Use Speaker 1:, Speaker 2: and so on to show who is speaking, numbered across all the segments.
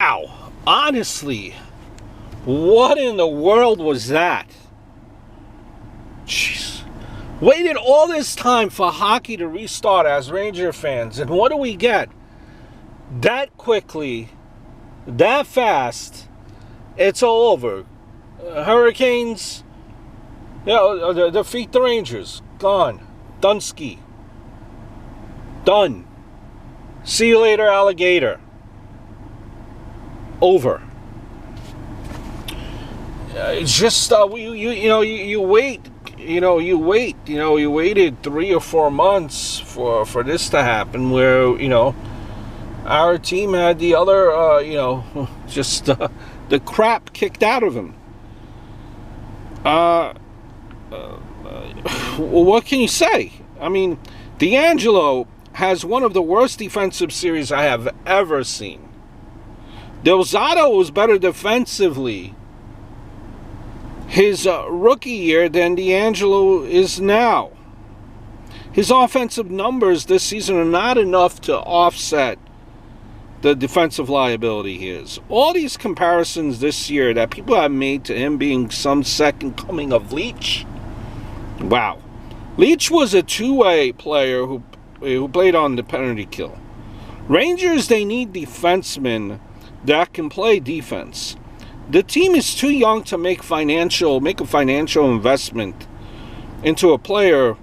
Speaker 1: Wow, honestly, what in the world was that? Jeez. Waited all this time for hockey to restart as Ranger fans, and what do we get? That quickly, that fast, it's all over. Hurricanes, defeat the Rangers. Gone. Dunsky. Done. See you later, alligator. Over. It's just you wait. You waited 3 or 4 months for this to happen. Where our team had the other just the crap kicked out of him. What can you say? I mean, D'Angelo has one of the worst defensive series I have ever seen. Del Zotto was better defensively his rookie year than D'Angelo is now. His offensive numbers this season are not enough to offset the defensive liability he is. All these comparisons this year that people have made to him being some second coming of Leach. Wow. Leach was a two-way player who played on the penalty kill. Rangers, they need defensemen that can play defense. The team is too young to make a financial investment into a player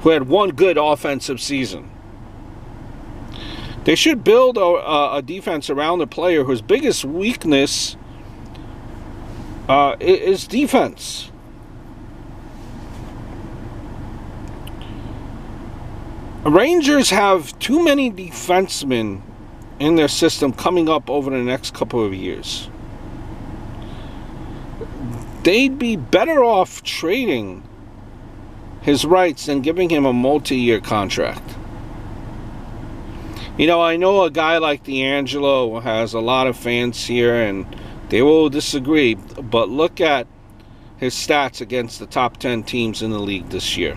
Speaker 1: who had one good offensive season. They should build a defense around a player whose biggest weakness is defense. Rangers have too many defensemen in their system coming up over the next couple of years. They'd be better off trading his rights than giving him a multi-year contract. I know a guy like D'Angelo has a lot of fans here, and they will disagree, but look at his stats against the top 10 teams in the league this year.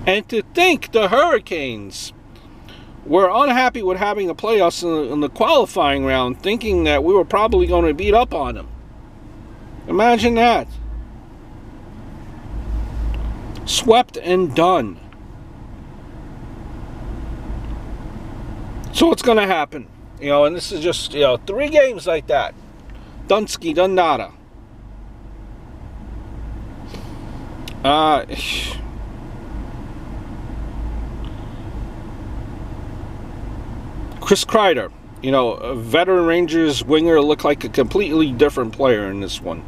Speaker 1: And to think the Hurricanes were unhappy with having to play us in the qualifying round, thinking that we were probably going to beat up on them. Imagine that. Swept and done. So what's going to happen? And this is just, 3 games like that. Dunsky, done nada. Chris Kreider, a veteran Rangers winger, looked like a completely different player in this one.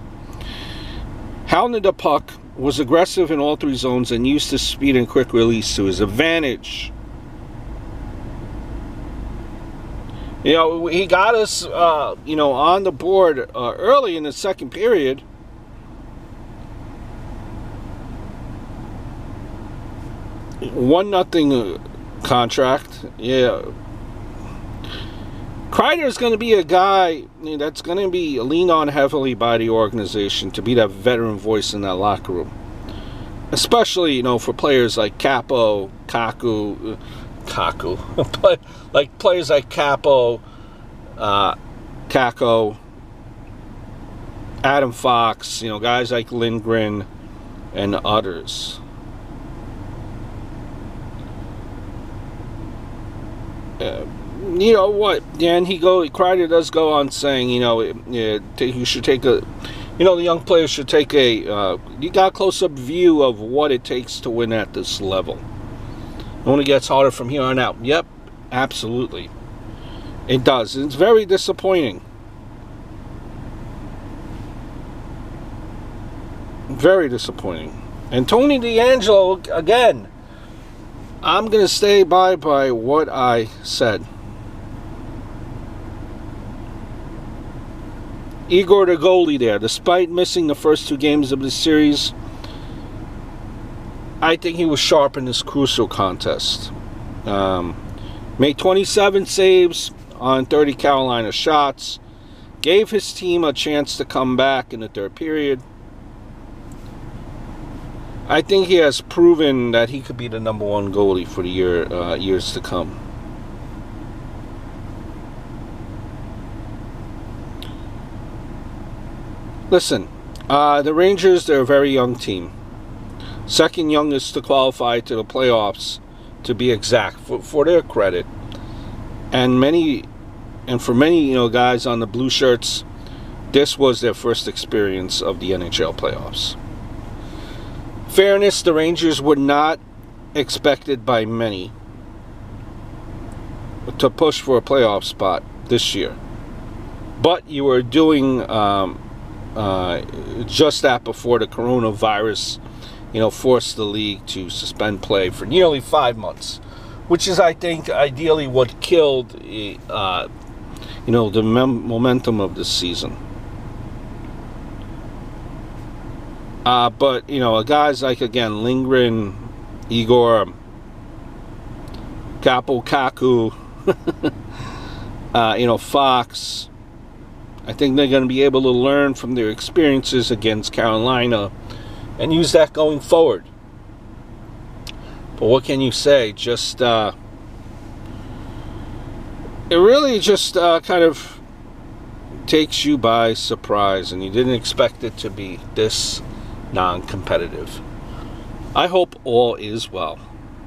Speaker 1: Hounded the puck, was aggressive in all 3 zones, and used his speed and quick release to his advantage. He got us, on the board early in the second period. $1-0 contract. Yeah. Kreider is going to be a guy that's going to be leaned on heavily by the organization to be that veteran voice in that locker room. Especially, for players like Capo, Kaku, like players like Capo, Kako, Adam Fox, guys like Lindgren and others. You know what? And Kreider does go on saying, you should take the young players should take you got a close-up view of what it takes to win at this level. It only gets harder from here on out. Yep, absolutely. It does. It's very disappointing. Very disappointing. And Tony D'Angelo, again, I'm going to stay by what I said. Igor the goalie there, despite missing the first 2 games of the series, I think he was sharp in this crucial contest. Made 27 saves on 30 Carolina shots. Gave his team a chance to come back in the third period. I think he has proven that he could be the number 1 goalie for the years to come. Listen, the Rangers, they're a very young team. Second youngest to qualify to the playoffs, to be exact, for their credit. And for many, guys on the blue shirts, this was their first experience of the NHL playoffs. Fairness, the Rangers were not expected by many to push for a playoff spot this year. But you were doing just that before the coronavirus, forced the league to suspend play for nearly 5 months, which is, I think, ideally what killed, the momentum of this season. But, guys like, again, Lindgren, Igor, Kaku, Fox, I think they're going to be able to learn from their experiences against Carolina and use that going forward. But what can you say? Just, it really just kind of takes you by surprise, and you didn't expect it to be this non-competitive. I hope all is well.